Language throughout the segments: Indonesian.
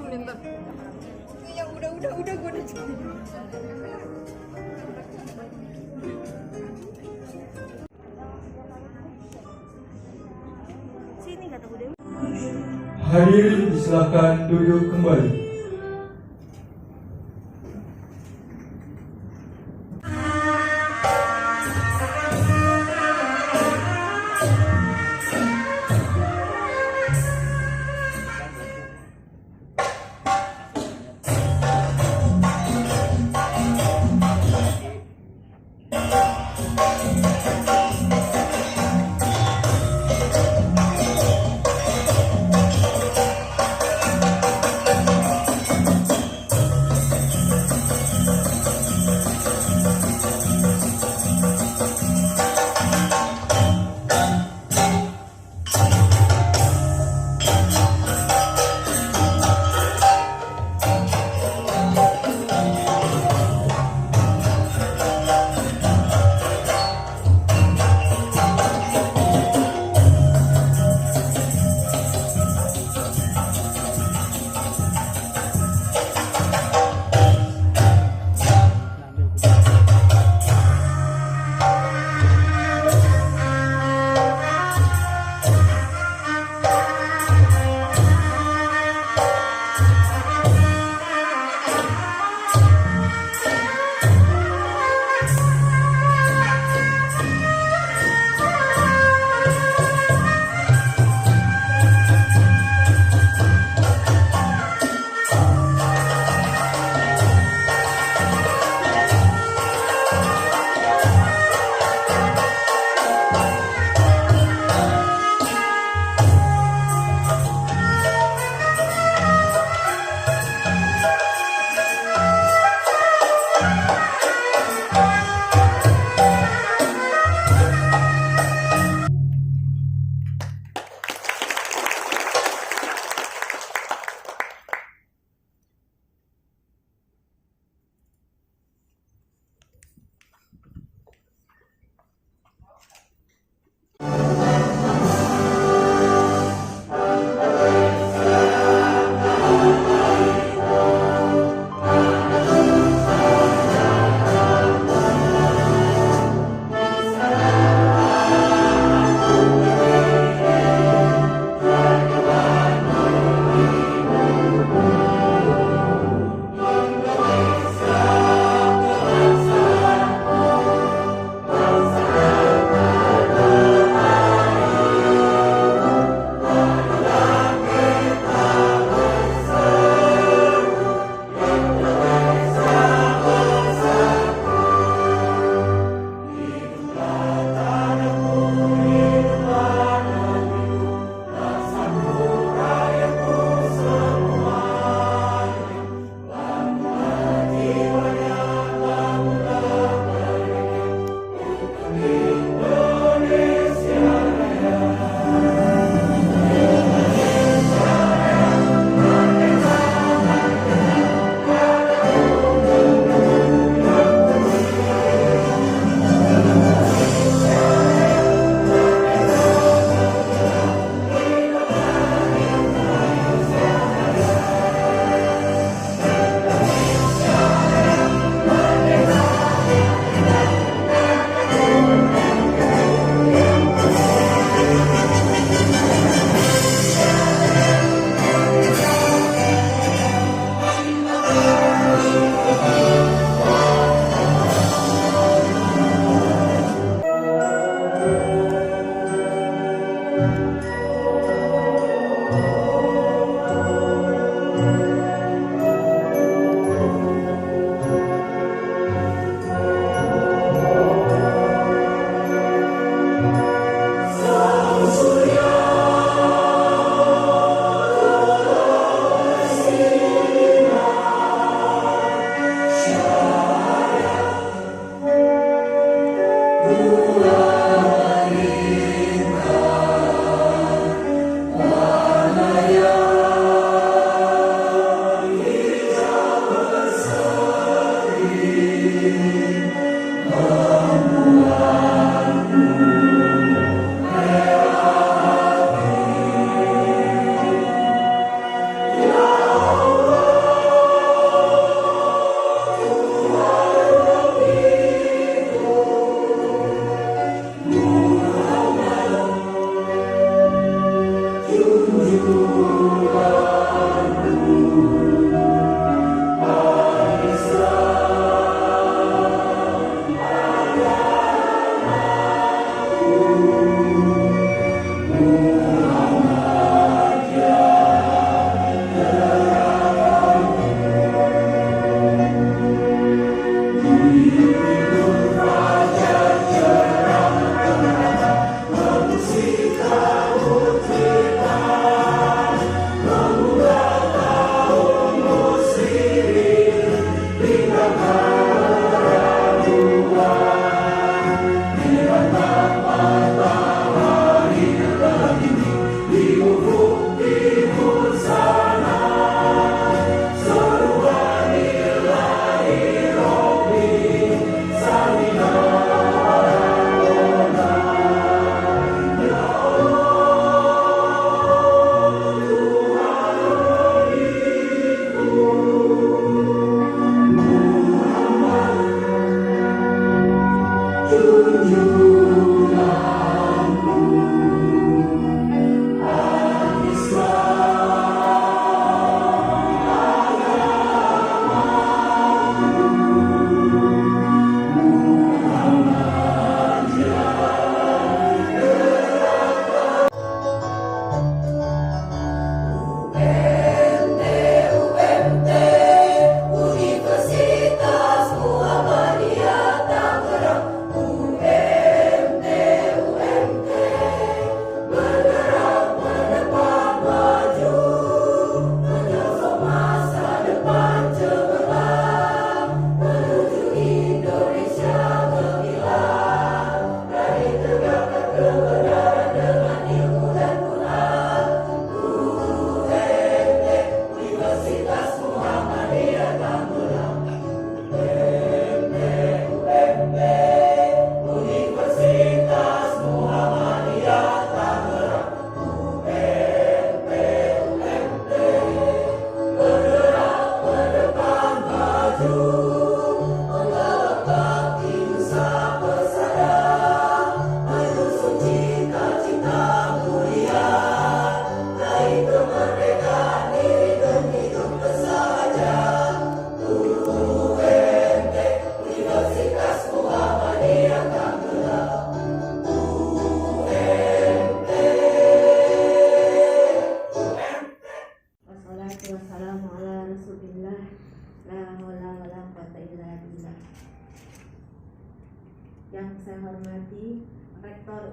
melintas. Yang udah gue udah jadi. Sini kata Bu Dewi. Hadirin silakan duduk kembali.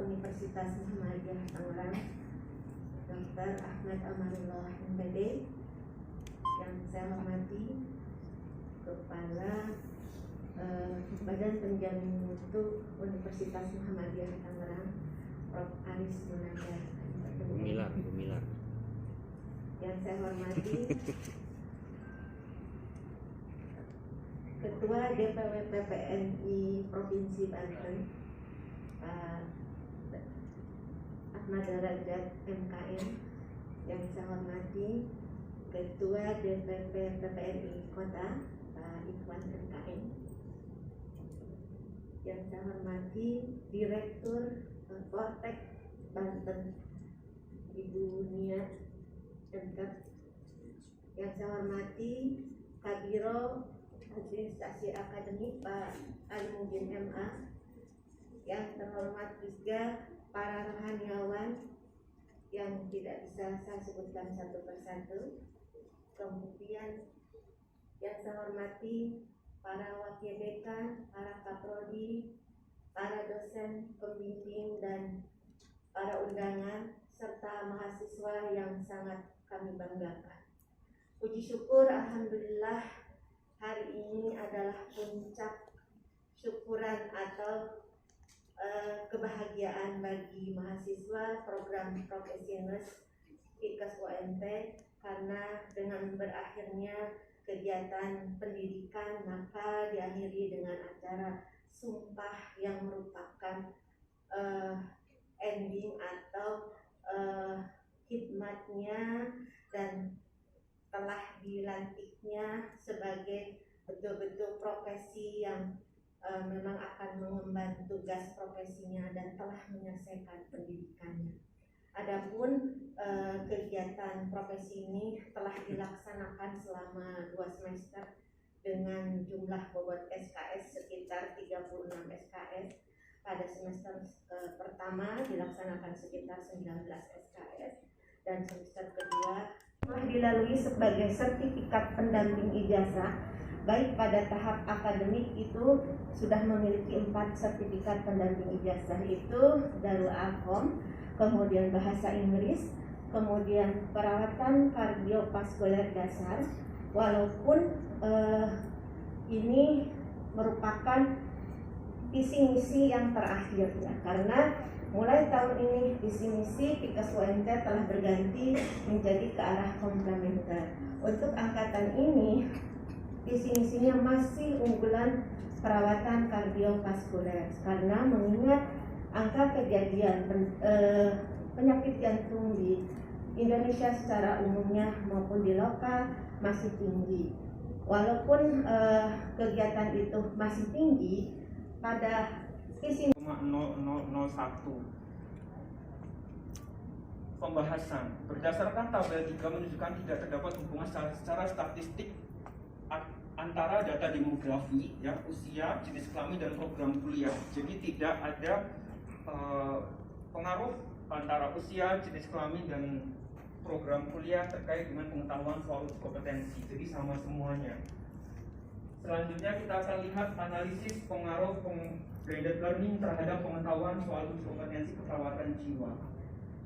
Universitas Muhammadiyah Tangerang, Dr. Ahmad Amarullah MPD. Yang saya hormati Kepala Badan Penjamin Mutu Universitas Muhammadiyah Tangerang, Prof. Aris Munandar. Gumilar. Yang saya hormati Ketua DPW PPNI Provinsi Banten, Pak Ahmad Darajat MKM. Yang saya hormati Ketua DPP PPNI Kota, Pak Ikhwan MKM. Yang saya hormati Direktur Poltek Banten, Ibu Nia MK. Yang saya hormati Kabiro Administrasi Akademik, Pak Alimuddin MA. Yang terhormat juga para rohaniawan yang tidak bisa saya sebutkan satu persatu. Kemudian yang saya hormati para wakil dekan, para kaprodi, para dosen pembimbing dan para undangan serta mahasiswa yang sangat kami banggakan. Puji syukur, alhamdulillah, hari ini adalah puncak syukuran atau kebahagiaan bagi mahasiswa program Profesionus Fikes UMT, karena dengan berakhirnya kegiatan pendidikan maka diakhiri dengan acara sumpah yang merupakan ending atau khidmatnya dan telah dilantiknya sebagai betul-betul profesi yang memang akan mengemban tugas profesinya dan telah menyelesaikan pendidikannya. Adapun kegiatan profesi ini telah dilaksanakan selama 2 semester dengan jumlah bobot SKS sekitar 36 SKS. Pada semester pertama dilaksanakan sekitar 19 SKS dan semester kedua telah dilalui sebagai sertifikat pendamping ijazah. Baik pada tahap akademik itu sudah memiliki 4 sertifikat pendamping ijazah, itu Darul Arkom, kemudian bahasa Inggris, kemudian perawatan kardiovaskuler dasar. Walaupun ini merupakan visi misi yang terakhir ya, karena mulai tahun ini visi misi Fikes UMT telah berganti menjadi ke arah komplementer. Untuk angkatan ini visi misinya masih unggulan perawatan kardiovaskuler, karena mengingat angka kejadian penyakit jantung di Indonesia secara umumnya maupun di lokal masih tinggi. Walaupun kegiatan itu masih tinggi, pada visi 0,0001 pembahasan berdasarkan tabel 3 menunjukkan tidak terdapat hubungan secara statistik antara data demografi, ya, usia, jenis kelamin dan program kuliah. Jadi tidak ada pengaruh antara usia, jenis kelamin dan program kuliah terkait dengan pengetahuan soal uji kompetensi. Jadi sama semuanya. Selanjutnya kita akan lihat analisis pengaruh blended learning terhadap pengetahuan soal uji kompetensi keperawatan jiwa.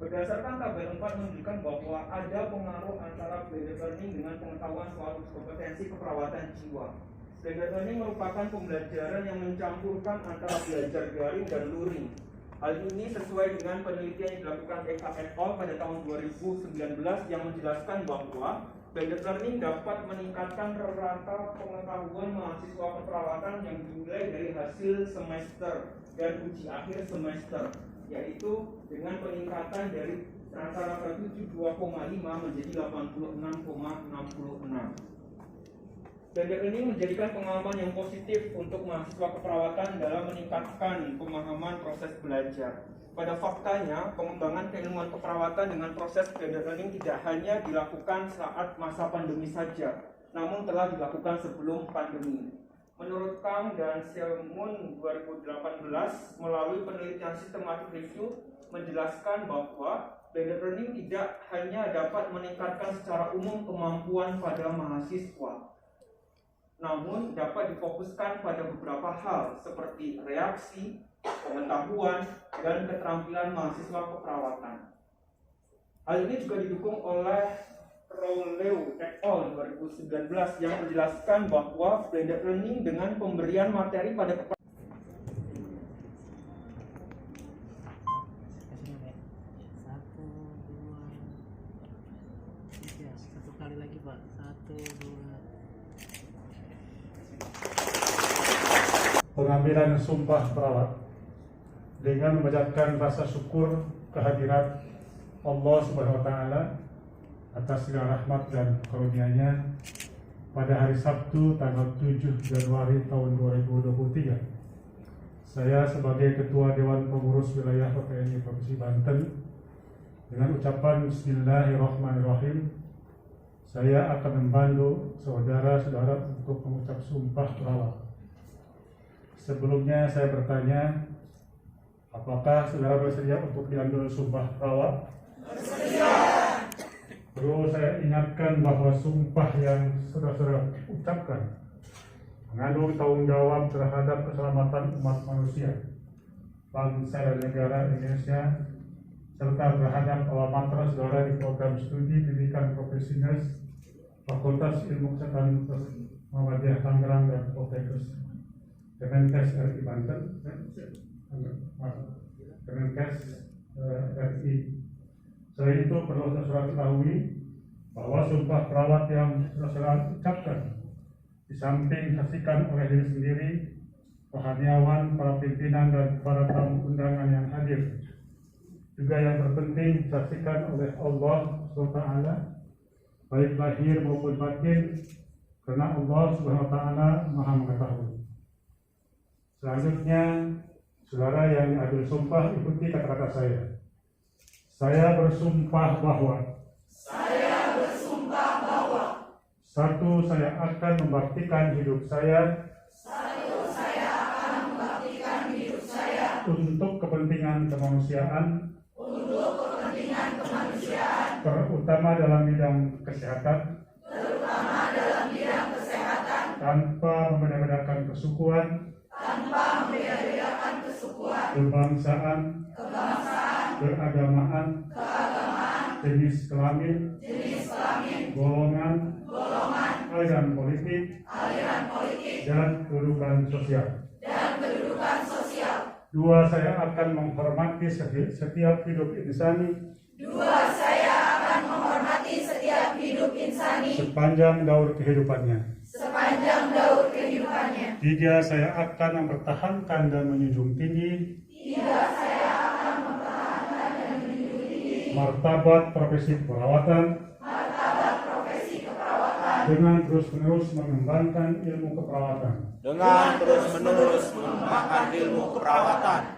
Berdasarkan tabel 4 menunjukkan bahwa ada pengaruh antara blended learning dengan pengetahuan soal uji kompetensi keperawatan jiwa. Blended learning merupakan pembelajaran yang mencampurkan antara belajar daring dan luring. Hal ini sesuai dengan penelitian yang dilakukan Eka et al. Pada tahun 2019 yang menjelaskan bahwa blended learning dapat meningkatkan rata pengetahuan mahasiswa keperawatan yang dimulai dari hasil semester dan uji akhir semester, yaitu dengan peningkatan dari rata-rata 72,5 menjadi 86,66. Blended learning menjadikan pengalaman yang positif untuk mahasiswa keperawatan dalam meningkatkan pemahaman proses belajar. Pada faktanya, pengembangan keilmuan keperawatan dengan proses blended learning tidak hanya dilakukan saat masa pandemi saja, namun telah dilakukan sebelum pandemi. Menurut Kang dan Selmun 2018 melalui penelitian systematic review menjelaskan bahwa blended learning tidak hanya dapat meningkatkan secara umum kemampuan pada mahasiswa, namun dapat difokuskan pada beberapa hal seperti reaksi, pengetahuan, dan keterampilan mahasiswa keperawatan. Hal ini juga didukung oleh Rowleu et al. 2019 yang menjelaskan bahwa blended learning dengan pemberian materi pada Satu kali lagi Pak. 1, 2. Pengambilan sumpah perawat dengan mengucapkan rasa syukur kehadirat Allah Subhanahu wa taala atas segala rahmat dan karunia-Nya pada hari Sabtu tanggal 7 Januari tahun 2023. Saya sebagai Ketua Dewan Pengurus Wilayah PPNI Provinsi Banten dengan ucapan Bismillahirrahmanirrahim, saya akan membantu saudara-saudara untuk mengucap sumpah perawat. Sebelumnya saya bertanya, apakah saudara bersedia untuk diambil sumpah perawat? Bersedia. Perlu saya ingatkan bahwa sumpah yang saudara-saudara ucapkan mengandung tanggung jawab terhadap keselamatan umat manusia, bangsa dan negara Indonesia, serta terhadap alma mater saudara di program studi pendidikan profesional Fakultas Ilmu Kesehatan Muhammadiyah Tangerang dan Poltekkes Kemenkes RI Banten, Kemenkes RI. Selain itu perlu saudara ketahui bahwa sumpah perawat yang saudara ucapkan di samping disaksikan oleh diri sendiri, rohaniawan, para pimpinan dan para tamu undangan yang hadir, juga yang terpenting disaksikan oleh Allah SWT, baik lahir maupun batin, karena Allah SWT Maha mengetahui. Selanjutnya, saudara yang diambil sumpah, ikuti kata-kata saya. Saya bersumpah bahwa satu, saya akan membaktikan hidup saya untuk kepentingan kemanusiaan, terutama dalam bidang kesehatan, tanpa membeda-bedakan kesukuan, kebangsaan, beragamaan, jenis kelamin, golongan, aliran politik, dan kedudukan sosial. Dua, saya akan menghormati setiap hidup insani. Sepanjang daur kehidupannya. Tiga, saya akan mempertahankan dan menjunjung tinggi martabat profesi keperawatan dengan terus-menerus mengembangkan ilmu keperawatan.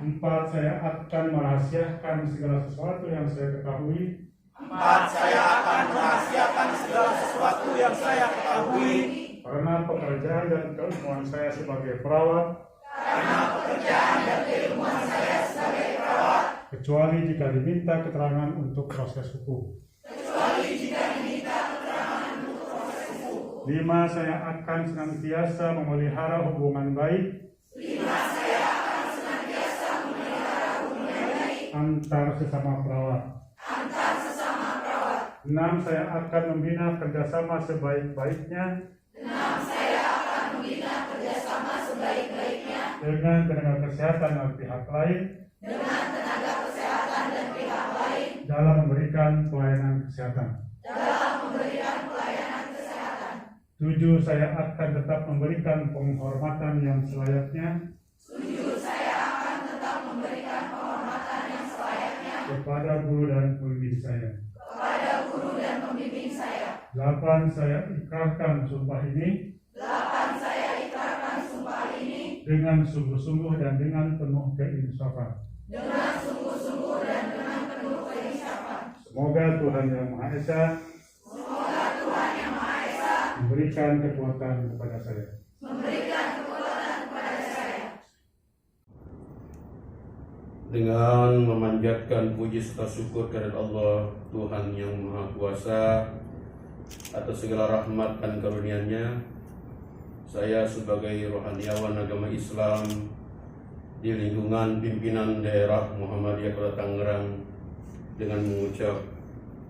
Empat, saya akan merahasiakan segala sesuatu yang saya ketahui. Karena pekerjaan dan keilmuan saya sebagai perawat. Kecuali jika diminta keterangan untuk proses hukum. 5, saya akan senantiasa memelihara hubungan baik antar sesama perawat. 6, saya akan membina kerjasama sebaik-baiknya dengan tenaga kesehatan dan pihak lain dalam memberikan pelayanan kesehatan. 7, saya akan tetap memberikan penghormatan yang selayaknya kepada guru dan pembimbing saya. 8, saya ikrarkan sumpah ini dengan sungguh-sungguh dan dengan penuh keinsafan. Semoga Tuhan Yang Maha Esa memberikan kekuatan kepada saya. Dengan memanjatkan puji serta syukur kepada Allah Tuhan Yang Maha Kuasa atas segala rahmat dan karunia-Nya, saya sebagai rohaniawan agama Islam di lingkungan pimpinan daerah Muhammadiyah Kota Tangerang dengan mengucap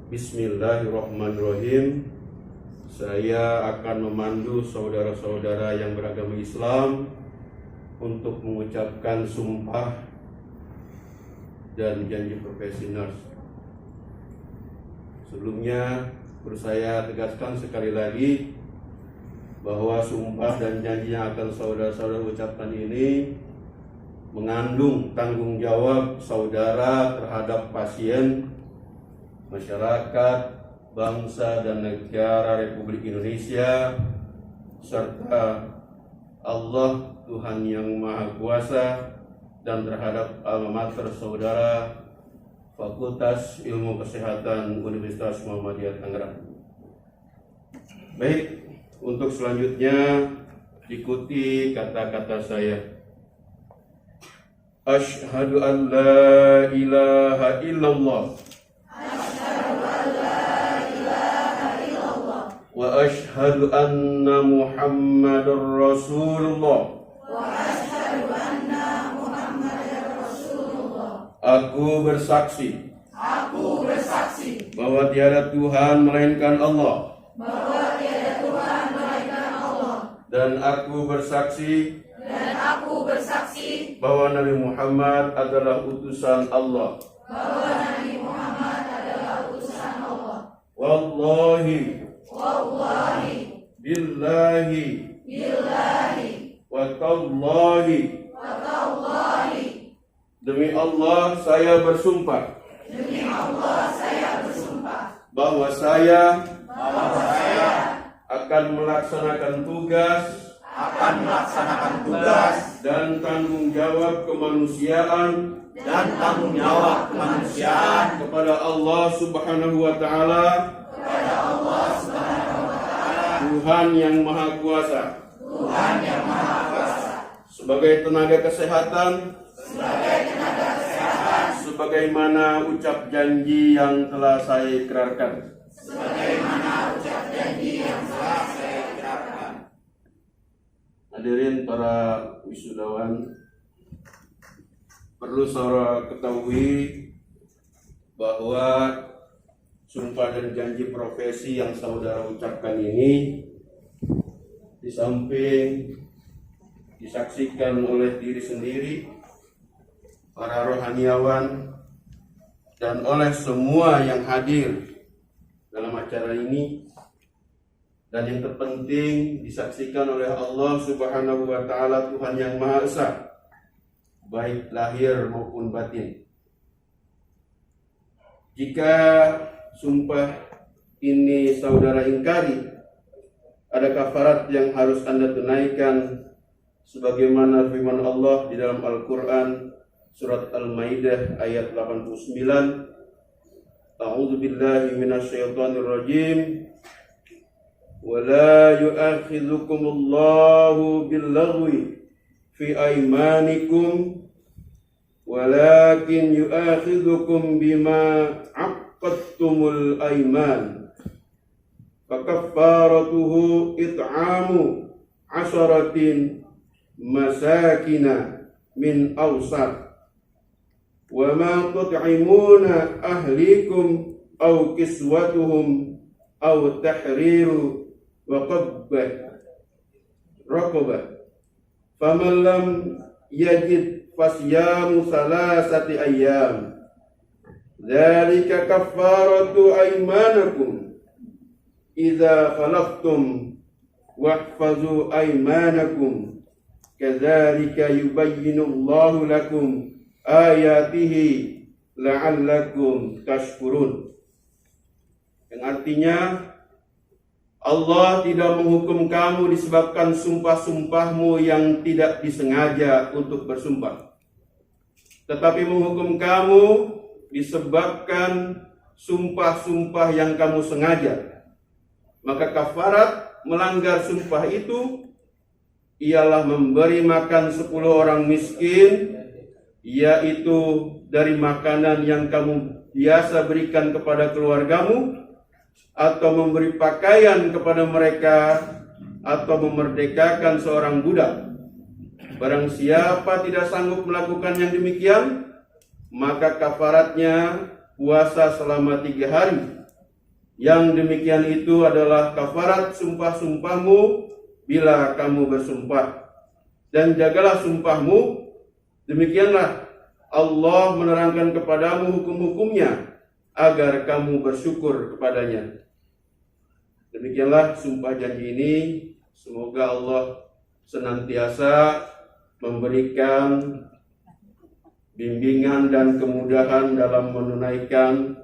Bismillahirrahmanirrahim. Saya akan memandu saudara-saudara yang beragama Islam untuk mengucapkan sumpah dan janji profesi nurse. Sebelumnya perlu saya tegaskan sekali lagi bahwa sumpah dan janji yang akan saudara-saudara ucapkan ini mengandung tanggung jawab saudara terhadap pasien, masyarakat, bangsa dan negara Republik Indonesia, serta Allah Tuhan yang Maha Kuasa, dan terhadap alma mater saudara Fakultas Ilmu Kesehatan Universitas Muhammadiyah Tangerang. Baik, untuk selanjutnya ikuti kata-kata saya. Asyhadu an la ilaha illallah. Wa asyhadu anna Muhammadar Rasulullah. Aku bersaksi bahwa tiada Tuhan melainkan Allah. Dan aku bersaksi bahwa Nabi Muhammad adalah utusan Allah. Wallahi billahi wa tallahi. Demi Allah saya bersumpah bahwa saya akan melaksanakan tugas dan tanggung jawab kemanusiaan kepada Allah Subhanahu wa taala, Tuhan yang Maha Kuasa, sebagai tenaga kesehatan, sebagaimana ucap janji yang telah saya ikrarkan. Hadirin para wisudawan, perlu saudara ketahui bahwa sumpah dan janji profesi yang saudara ucapkan ini di samping disaksikan oleh diri sendiri, para rohaniawan, dan oleh semua yang hadir dalam acara ini, dan yang terpenting disaksikan oleh Allah Subhanahu wa taala, Tuhan yang Maha Esa, baik lahir maupun batin. Jika sumpah ini saudara ingkari, ada kafarat yang harus Anda tunaikan sebagaimana firman Allah di dalam Al-Qur'an surat Al-Maidah ayat 89. A'udzu billahi minasyaitonir rajim. ولا يؤاخذكم الله باللغو في أيمانكم ولكن يؤاخذكم بما عقدتم الأيمان فكفارته إطعام 10 مساكين من أوسط وما تطعمون أهليكم أو كسوتهم أو تحرير رقبة فمن لم يجد فصيام 3 أيام ذلك كفارة أيمانكم إذا خلفتم واحفظوا أيمانكم كذلك يبين الله لكم آياته لعلكم تشكرون. Yang artinya Allah tidak menghukum kamu disebabkan sumpah-sumpahmu yang tidak disengaja untuk bersumpah, tetapi menghukum kamu disebabkan sumpah-sumpah yang kamu sengaja. Maka kafarat melanggar sumpah itu ialah memberi makan 10 orang miskin, yaitu dari makanan yang kamu biasa berikan kepada keluargamu, atau memberi pakaian kepada mereka, atau memerdekakan seorang budak. Barang siapa tidak sanggup melakukan yang demikian, maka kafaratnya puasa selama 3 hari. Yang demikian itu adalah kafarat sumpah-sumpahmu bila kamu bersumpah. Dan jagalah sumpahmu, demikianlah Allah menerangkan kepadamu hukum-hukumnya agar kamu bersyukur kepadanya. Demikianlah sumpah janji ini. Semoga Allah senantiasa memberikan bimbingan dan kemudahan dalam menunaikan,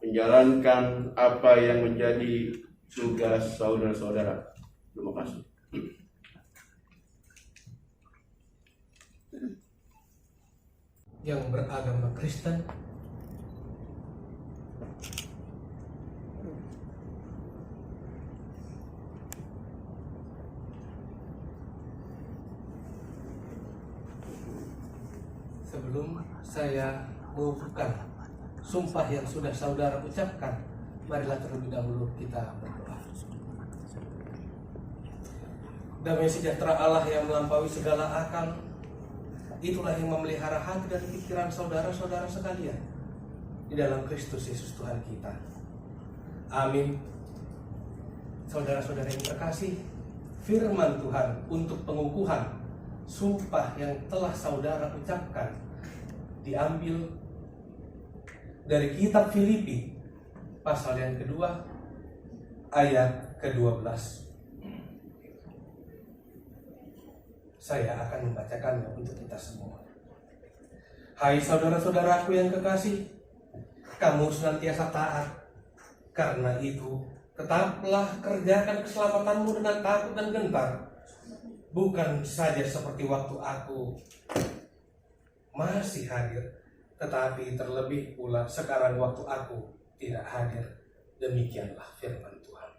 menjalankan apa yang menjadi tugas saudara-saudara. Terima kasih. Yang beragama Kristen sebelum saya mengucapkan sumpah yang sudah saudara ucapkan, marilah terlebih dahulu kita berdoa. Damai sejahtera Allah yang melampaui segala akal, itulah yang memelihara hati dan pikiran saudara-saudara sekalian di dalam Kristus Yesus Tuhan kita. Amin. Saudara-saudara yang terkasih, firman Tuhan untuk pengukuhan sumpah yang telah saudara ucapkan diambil dari kitab Filipi pasal yang kedua ayat ke-12. Saya akan membacakannya untuk kita semua. Hai saudara-saudaraku yang kekasih, kamu senantiasa taat. Karena itu, tetaplah kerjakan keselamatanmu dengan takut dan gentar. Bukan saja seperti waktu aku masih hadir, tetapi terlebih pula sekarang waktu aku tidak hadir. Demikianlah firman Tuhan.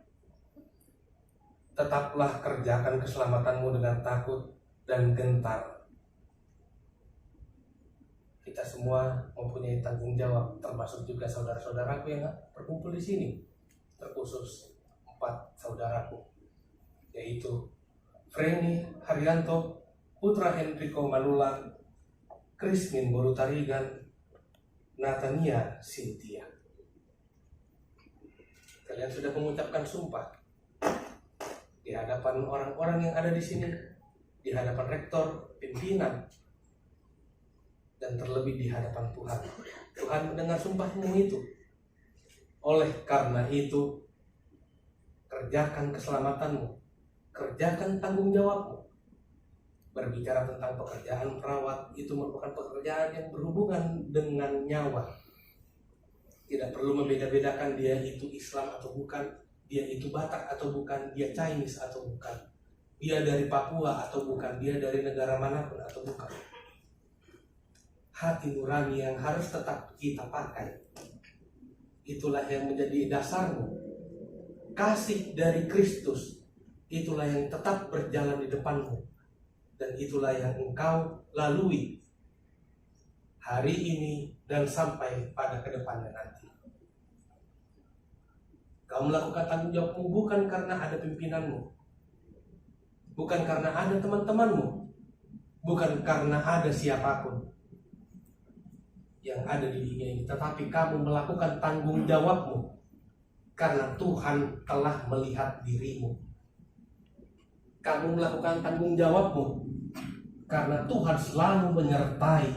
Tetaplah kerjakan keselamatanmu dengan takut dan gentar. Kita semua mempunyai tanggung jawab, termasuk juga saudara-saudaraku yang berkumpul di sini, terkhusus 4 saudaraku, yaitu Freni Haryanto, Putra Henriko Manulang, Krismin Borutarigan, Natania Cynthia. Kalian sudah mengucapkan sumpah di hadapan orang-orang yang ada di sini, di hadapan rektor, pimpinan, dan terlebih di hadapan Tuhan. Tuhan mendengar sumpahmu itu. Oleh karena itu, kerjakan keselamatanmu, kerjakan tanggung jawabmu. Berbicara tentang pekerjaan perawat, itu merupakan pekerjaan yang berhubungan dengan nyawa. Tidak perlu membeda-bedakan dia itu Islam atau bukan, dia itu Batak atau bukan, dia Chinese atau bukan, dia dari Papua atau bukan, dia dari negara manapun atau bukan. Hati nurani yang harus tetap kita pakai. Itulah yang menjadi dasarmu. Kasih dari Kristus, itulah yang tetap berjalan di depanmu. Dan itulah yang engkau lalui hari ini dan sampai pada kedepannya nanti. Kau melakukan tanggung jawabmu bukan karena ada pimpinanmu, bukan karena ada teman-temanmu, bukan karena ada siapapun yang ada di dunia ini, tetapi kamu melakukan tanggung jawabmu karena Tuhan telah melihat dirimu. Kamu melakukan tanggung jawabmu karena Tuhan selalu menyertai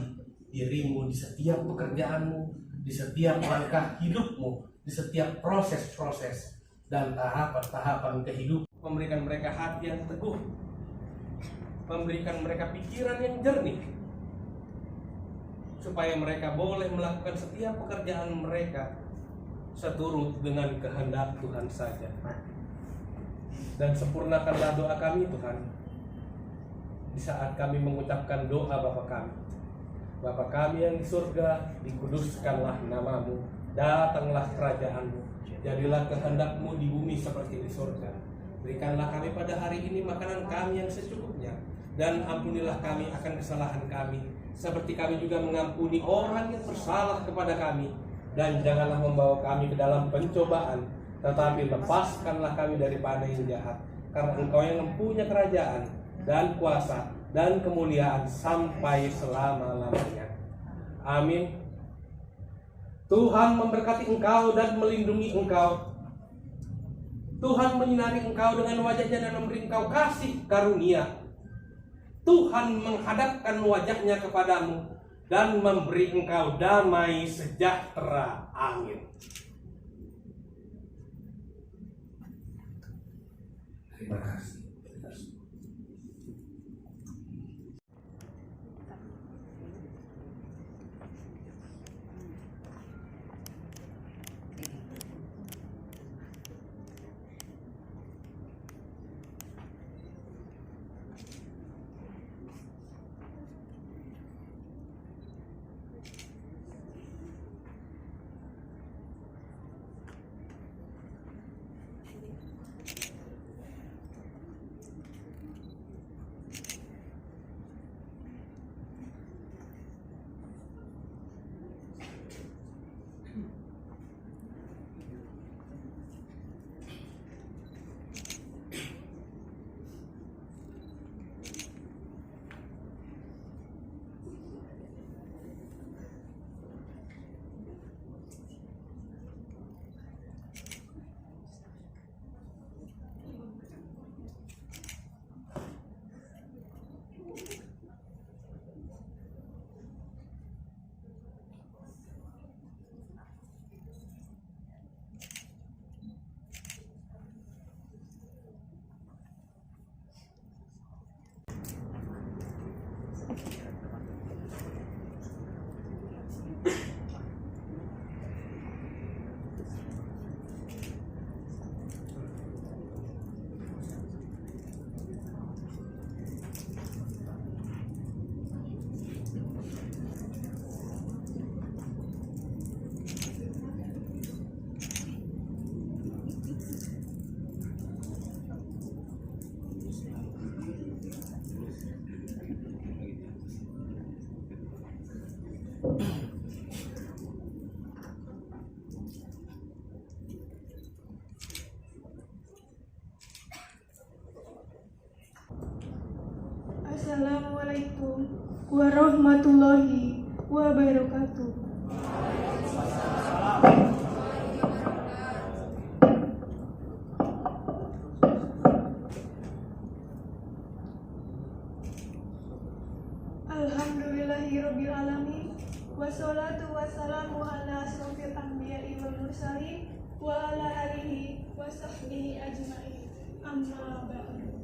dirimu di setiap pekerjaanmu, di setiap langkah hidupmu, di setiap proses-proses dan tahapan-tahapan kehidupan. Memberikan mereka hati yang teguh, memberikan mereka pikiran yang jernih, supaya mereka boleh melakukan setiap pekerjaan mereka seturut dengan kehendak Tuhan saja. Dan sempurnakanlah doa kami Tuhan, di saat kami mengucapkan doa Bapa kami. Bapa kami yang di surga, dikuduskanlah namamu, datanglah kerajaanmu, jadilah kehendakmu di bumi seperti di surga. Berikanlah kami pada hari ini makanan kami yang secukupnya, dan ampunilah kami akan kesalahan kami, seperti kami juga mengampuni orang yang bersalah kepada kami. Dan janganlah membawa kami ke dalam pencobaan, tetapi lepaskanlah kami daripada yang jahat. Karena Engkau yang mempunyai kerajaan dan kuasa dan kemuliaan sampai selama-lamanya. Amin. Tuhan memberkati engkau dan melindungi engkau. Tuhan menyinari engkau dengan wajahnya dan memberi engkau kasih karunia. Tuhan menghadapkan wajahnya kepadamu dan memberi engkau damai sejahtera. Amin. Terima kasih. Assalamualaikum warahmatullahi wabarakatuh. Alhamdulillahirabbil alamin. Wassalatu wassalamu ala asrofil anbiya'i wal mursalin wa ala alihi wa sahbihi ajma'in. Amma ba'du.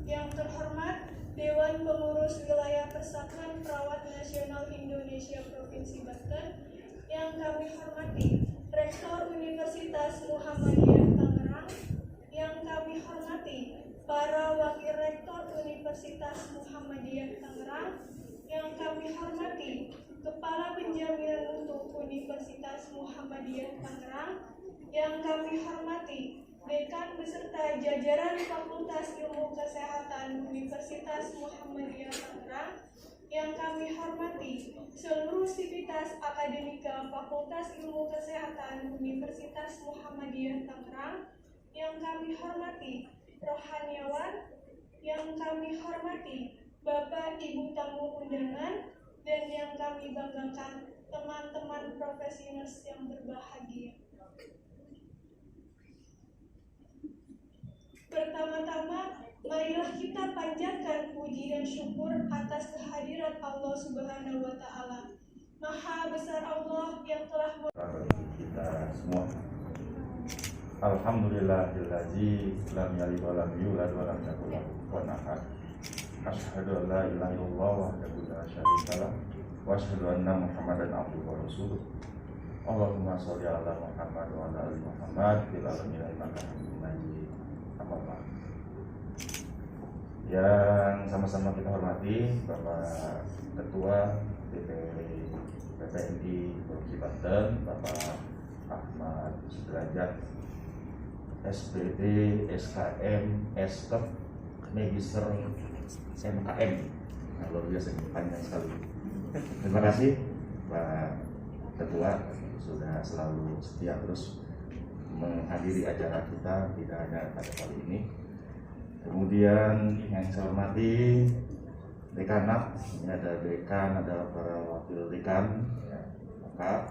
Yang terhormat Dewan Pengurus Wilayah Persatuan Perawat Nasional Indonesia Provinsi Banten, yang kami hormati Rektor Universitas Muhammadiyah Tangerang, yang kami hormati para Wakil Rektor Universitas Muhammadiyah Tangerang, yang kami hormati Kepala Penjaminan Mutu Universitas Muhammadiyah Tangerang, yang kami hormati Dekan beserta jajaran Fakultas Ilmu Kesehatan Universitas Muhammadiyah Tangerang, yang kami hormati seluruh sivitas akademika Fakultas Ilmu Kesehatan Universitas Muhammadiyah Tangerang, yang kami hormati rohaniawan, yang kami hormati Bapak Ibu tamu undangan, dan yang kami banggakan teman-teman profesionals yang berbahagia. Pertama-tama, marilah kita panjatkan puji dan syukur atas kehadirat Allah Subhanahu wa Ta'ala. Maha besar Allah yang telah kita semua. Alhamdulillahillazi lam yalid wa lam yulad wa lam yakul lahu kufuwan ahad. Asyhadu an la ilaha illallah wahdahu la syarika lah wa asyhadu anna Muhammadan abduhu wa rasuluh. Allahumma sholli ala Muhammad wa ala ali Muhammad fil alamin innaka Hamidum Majid. Yang sama-sama kita hormati Bapak Ketua PPNI Provinsi Banten, Bapak Ahmad Sudrajat, SPD, SKM, SKEP, Magister, MKM. Nah, luar biasa, panjang sekali. Terima kasih Pak Ketua sudah selalu setia terus menghadiri acara kita, tidak hanya pada kali ini. Kemudian yang saya hormati dekanat, ini ada dekan, ada para wakil dekan, ya, maka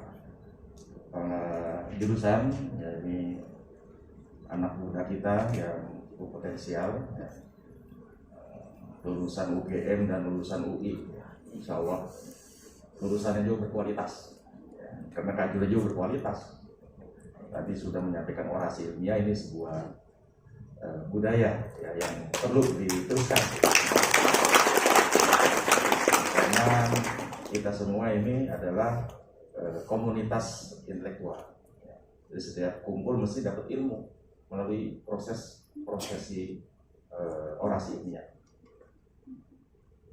para jurusan, ya ini anak muda kita yang cukup potensial, ya, lulusan UGM dan lulusan UI, ya, insya Allah lulusannya juga berkualitas, ya, karena kajiannya juga berkualitas. Tadi sudah menyampaikan orasi ilmiah, ini sebuah budaya ya, yang perlu diteruskan karena kita semua ini adalah komunitas intelektual ya. Jadi setiap kumpul mesti dapat ilmu melalui prosesi orasi ilmiah.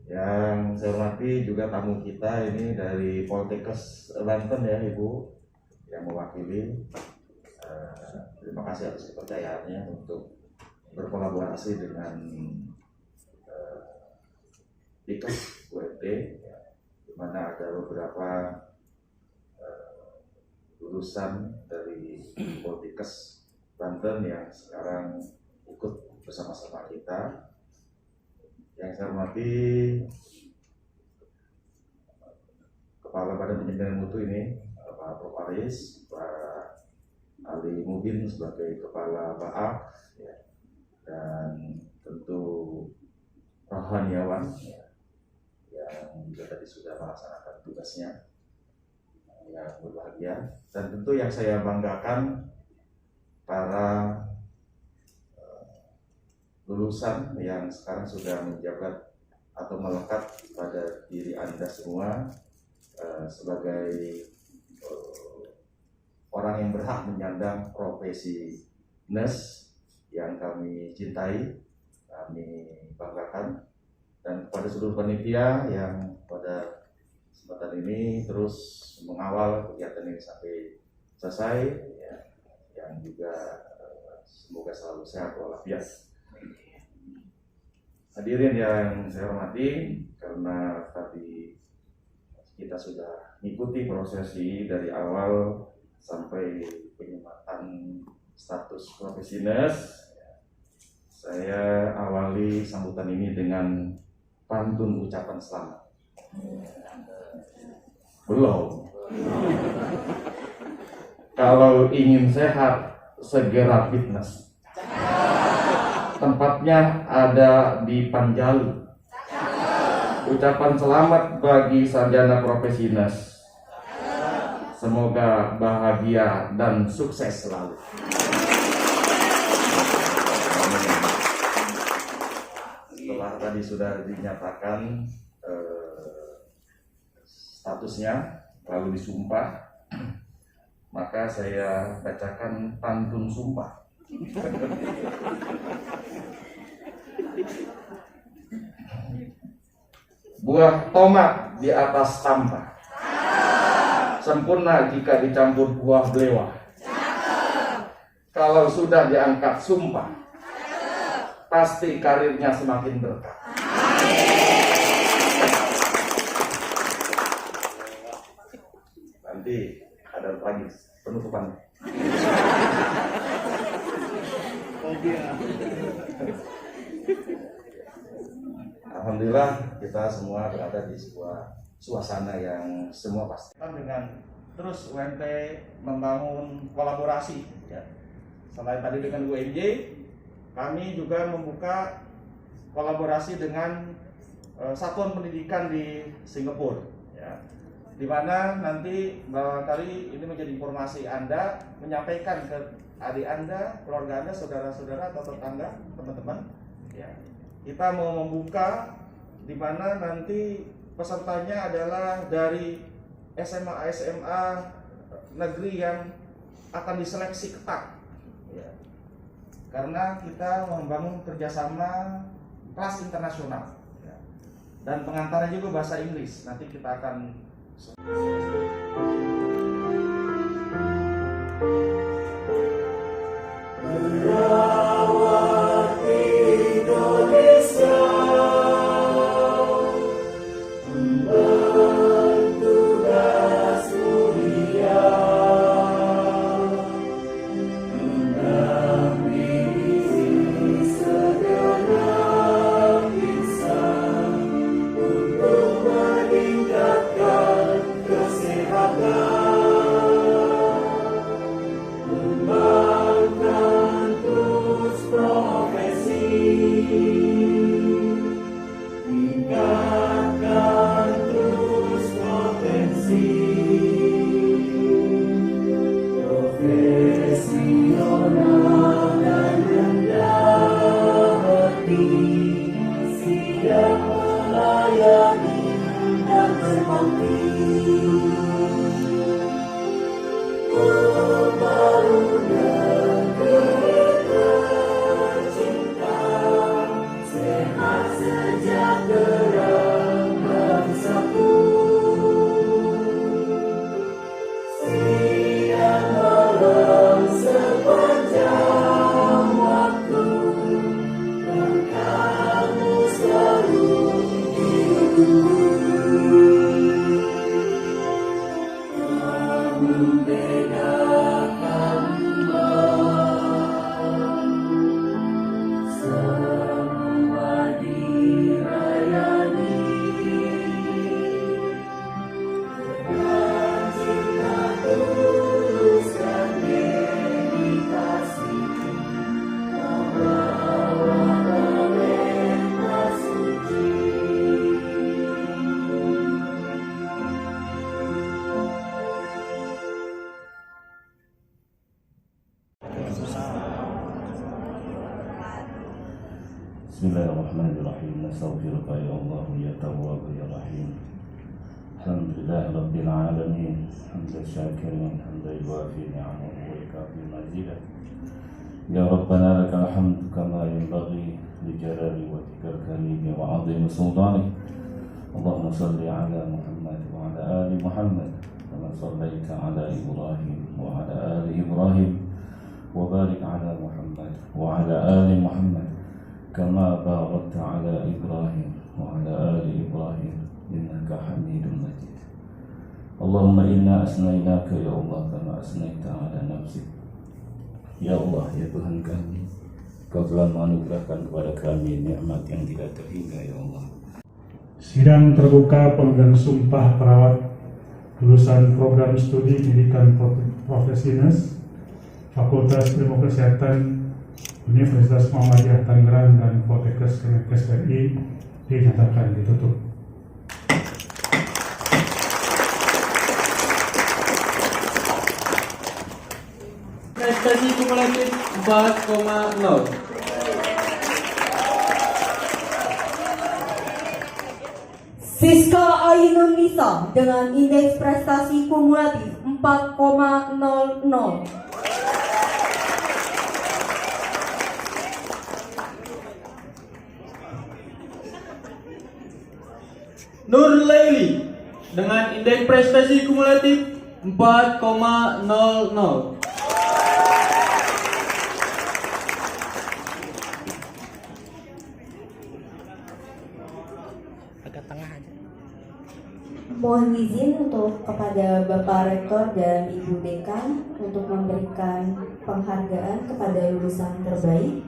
Yang saya hormati juga tamu kita ini dari Poltekkes Banten ya Ibu yang mewakili. Terima kasih atas kepercayaannya untuk berkolaborasi dengan Pikkes UNT, di mana ada beberapa lulusan dari Poltekkes Banten yang sekarang ikut bersama-sama kita. Yang saya hormati Kepala Badan Penjaminan Mutu ini, Pak Prof. Aris, Pak Ali Mubin sebagai Kepala BAAK, ya, dan tentu rohaniawan ya, yang juga tadi sudah melaksanakan tugasnya, yang berbahagia. Dan tentu yang saya banggakan para lulusan yang sekarang sudah menjabat atau melekat pada diri Anda semua sebagai orang yang berhak menyandang profesi nurse yang kami cintai, kami banggakan, dan kepada seluruh panitia yang pada kesempatan ini terus mengawal kegiatan ini sampai selesai, ya, yang juga semoga selalu sehat walafiat. Hadirin yang saya hormati, karena tadi kita sudah mengikuti prosesi dari awal sampai penyematan status profesi nurse, saya awali sambutan ini dengan pantun ucapan selamat. Belum. Kalau ingin sehat, segera fitness. Tempatnya ada di Panjalu. Ucapan selamat bagi sarjana profesi nurse. Semoga bahagia dan sukses selalu. Setelah tadi sudah dinyatakan statusnya, lalu disumpah, maka saya bacakan pantun sumpah. Buah tomat di atas sampah, sempurna jika dicampur buah belewah. Kalau sudah diangkat sumpah, pasti karirnya semakin berkah. Nanti ada lagi penutupan. Alhamdulillah kita semua berada di sebuah suasana yang semua pasti. Dengan terus UNT membangun kolaborasi, ya. Selain tadi dengan UNJ, kami juga membuka kolaborasi dengan satuan pendidikan di Singapura, ya. Di mana nanti barangkali ini menjadi informasi Anda, menyampaikan ke adik Anda, keluarga Anda, saudara-saudara atau tetangga, teman-teman, ya. Kita mau membuka di mana nanti pesertanya adalah dari SMA negeri yang akan diseleksi ketat, ya. Karena kita membangun kerjasama kelas internasional, ya. Dan pengantarnya juga bahasa Inggris. Nanti kita akan Segera Bismillahirrahmanirrahim. Nastaghfiruka ya Allah ya Tawwab ya Rahim. Alhamdulillah Rabbil Alamin. Hamdan syakirin, hamdan yuafi ni'amahu wa yukafi mazidah. Ya Rabbana lakal hamdu kama yanbaghi li jalali wajhikal karim wa 'azimi sultanik. Allahumma salli ala Muhammad wa ala ali Muhammad kama sallaita ala Ibrahim wa ala ali Ibrahim wa barik ala Muhammad wa ala ali Muhammad kama barakta ala Ibrahim wa ala ali Ibrahim innaka Hamidum Majid. Allahumma inna asnainaka ya Allah kama asnaita ala nafsik. Ya Allah, ya Tuhan kami, Kau telah menganugerahkan kepada kami nikmat yang tidak terhingga ya Allah. Sidang terbuka pemegang sumpah perawat lulusan program studi pendidikan profesional Fakultas Ilmu Kesehatan Universitas Muhammadiyah Tangerang dan Poltekkes Kemenkes RI dinyatakan ditutup. Prestasi kumulatif 4,0. Siska Ainun Nisa dengan indeks prestasi kumulatif 4,00. Nur Laili dengan indeks prestasi kumulatif 4,00. Agak tengah aja. Mohon izin untuk kepada Bapak Rektor dan Ibu Dekan untuk memberikan penghargaan kepada lulusan terbaik.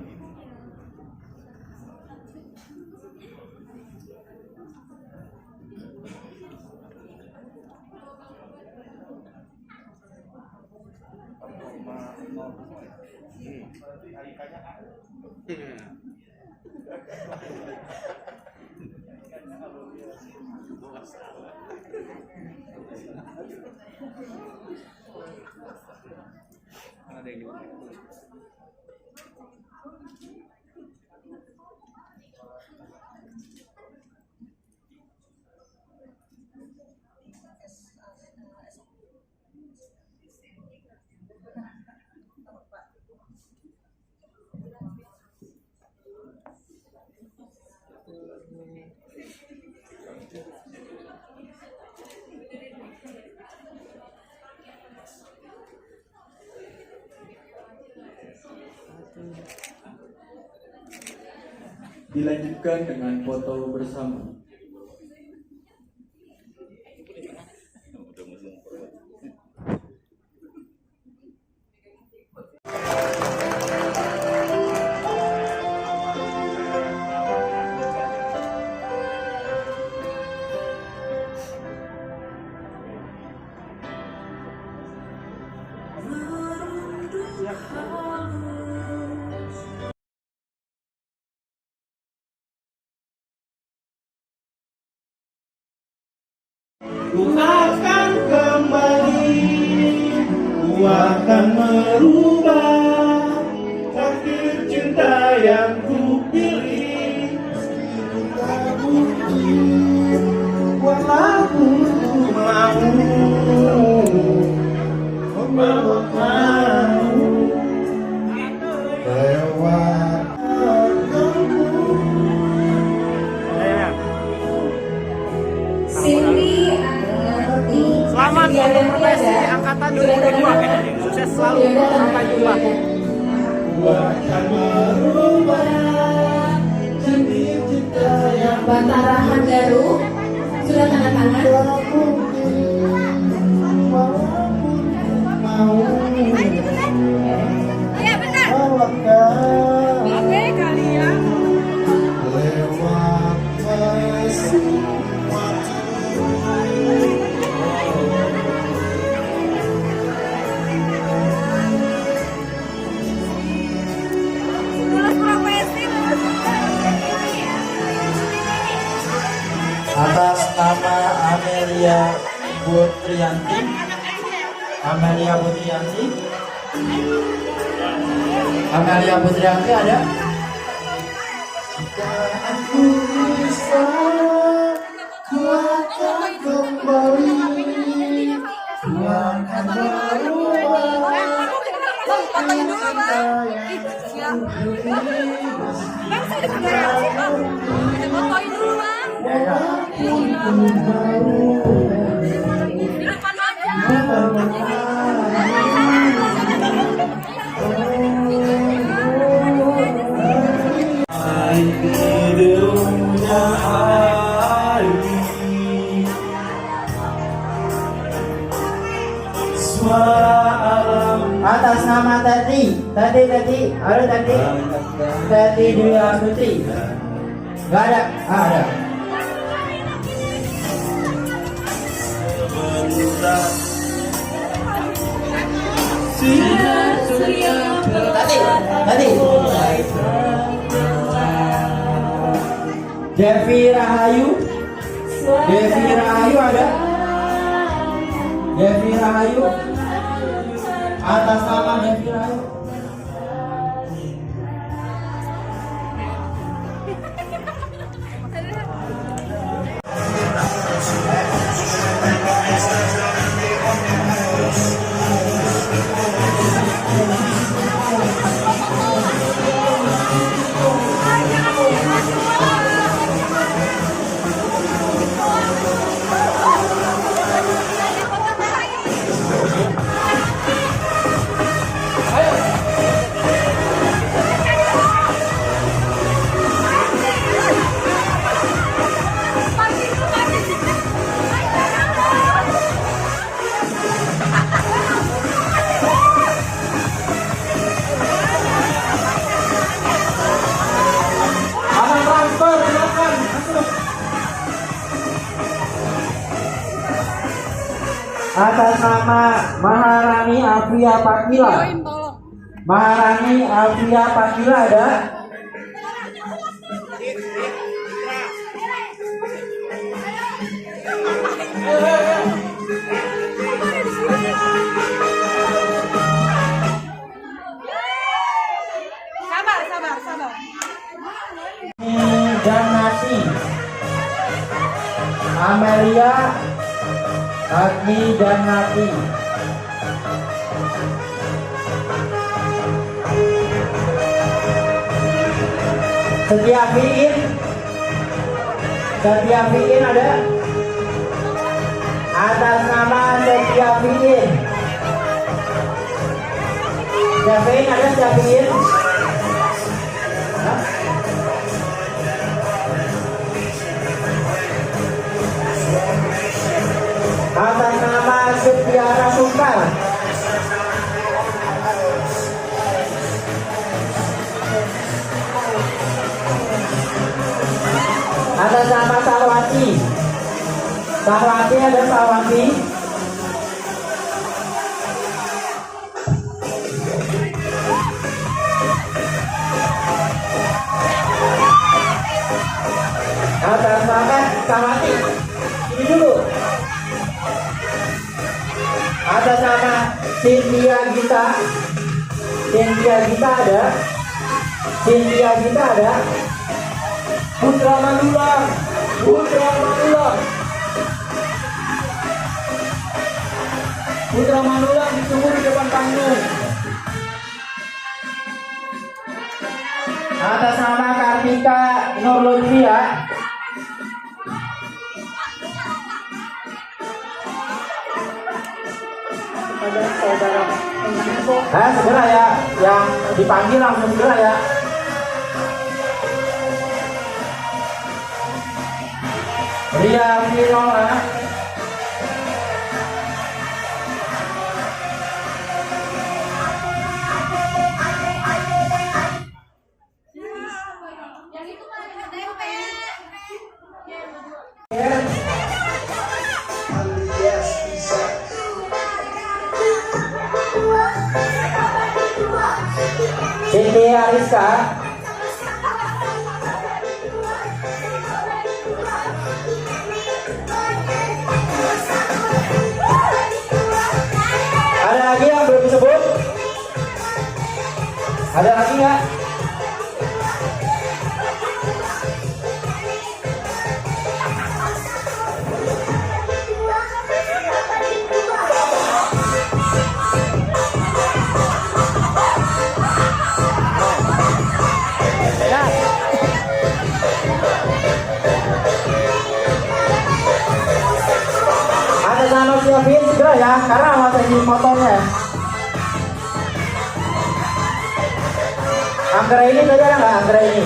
Dilanjutkan dengan foto bersama. Ku akan kembali, ku akan merubah takdir cinta yang ku pilih. Walaupun ku mau lewat Cindy Selamat untuk profesi angkatan 2022. Sukses selalu, sampai jumpa. Bantara Handaru sudah tanda tangan. Putriyanti. Amelia Putriyanti. Amelia Putriyanti ada? Jika aku bisa, ku akan kembali, ku akan berubah. Atas nama Tati, ada Tati Dwi Astuti. Gak ada, ada. Tati. Devi Rahayu ada. Devi Rahayu. Atas nama Devi Rahayu. Atas nama Maharani Alfia Pakila. Maharani Alfia Pakila ada? Sabar. Janati. Amelia Agni Janati. Setia Fiin ada? Atas nama Setia Fiin. Ada Setia Fiin? Atas nama Setiara Sungkar. Atas nama Sarwati. Ada Sarwati. Atas nama Sarwati. Ini dulu. Atas nama Cynthia Gita ada. Putra Manulang ditunggu di depan panggung. Atas nama Kartika Nurlutfia. Segera ya, yang dipanggil langsung segera ya. Ria Vinola. Siti Ariska. Ada lagi nggak? Ada sana siapin segera ya, karena masa ini motornya. Angkara ini tadi ada nggak angkara ini?